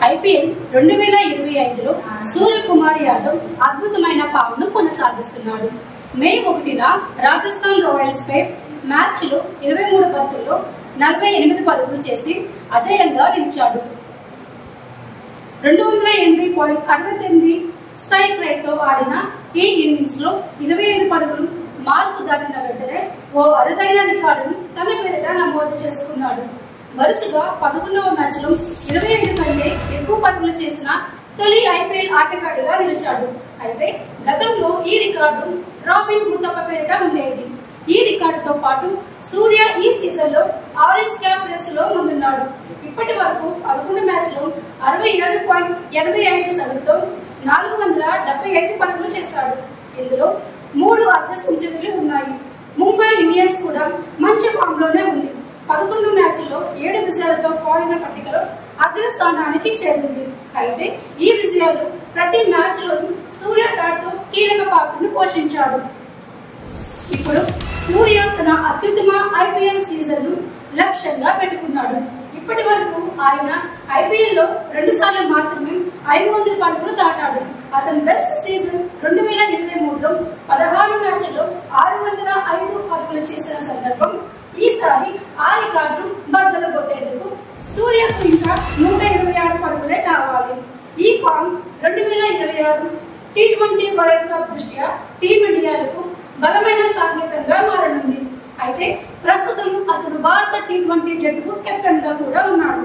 IPL 2025లో Suryakumar Yadav అద్భుతమైన పావును కొనసాగిస్తున్నాడు. మే 1న Rajasthan Royals పై match లో 23 బంతుల్లో 48 పరుగులు చేసి అజేయంగా నిలిచాడు. 208.69 స్ట్రైక్ రేట్ తో ఆడిన ఈ ఇన్నింగ్స్ లో 25 పరుగులు మార్కు దాటిన వెంటనే ఓ అరుదైన రికార్డును తన పేరిట నమోదు చేసుకున్నాడు. వరుసగా 11వ మ్యాచ్ లో 25 కంటే ఎక్కువ పరుగులు చేసిన తొలి ఐపీఎల్ ఆటగాడిగా నిలిచాడు. అయితే గతంలో ఈ రికార్డు రాబిన్ ముతప్ప పేరిట ఉండేది. ఈ రికార్డుతో పాటు సూర్య ఈ సీజన్ లో ఆరెంజ్ క్యాప్ రేస్ లో ముందున్నాడు. ఇప్పటి వరకు 11 మ్యాచ్ లో 67.85 సగటుతో 475 పరుగులు చేశాడు. ఇందులో 3 అర్ధ సెంచరీలు ఉన్నాయి. ముంబై ఇండియన్స్ కూడా మంచి ఫామ్ లోనే ఉంది. 11 మ్యాచ్ల్లో 7 విజయాలతో పాయింట్ల పట్టికలో అగ్రస్థానానికి చేరింది. అయితే ఈ విజయాలు ప్రతి మ్యాచ్ లోనూ సూర్య బ్యాట్ తో కీలక పాత్రను పోషించాడు. ఇప్పుడు సూర్య తన అత్యుత్తమ ఐపీఎల్ సీజన్ ను లక్ష్యంగా పెట్టుకున్నాడు. ఇప్పటి వరకు ఆయన ఐపీఎల్ లో 2 సార్లు మాత్రమే 500 పరుగులు దాటాడు. అతని బెస్ట్ సీజన్ 2023లో 16 మ్యాచ్ల్లో 605 పరుగులు చేసిన సందర్భం. ఈసారి ఆ రికార్డు బద్దలు కొట్టేందుకు సూర్యకు ఇంకా 126 పరుగులే కావాలి. ఈ ఫామ్ 2026 టీ20 వరల్డ్ కప్ దృష్ట్యా టీమిండియాలకు బలమైన సంకేతంగా మారనుంది. అయితే ప్రస్తుతం అతను భారత టీ20 జట్టుకు కెప్టెన్ గా కూడా ఉన్నాడు.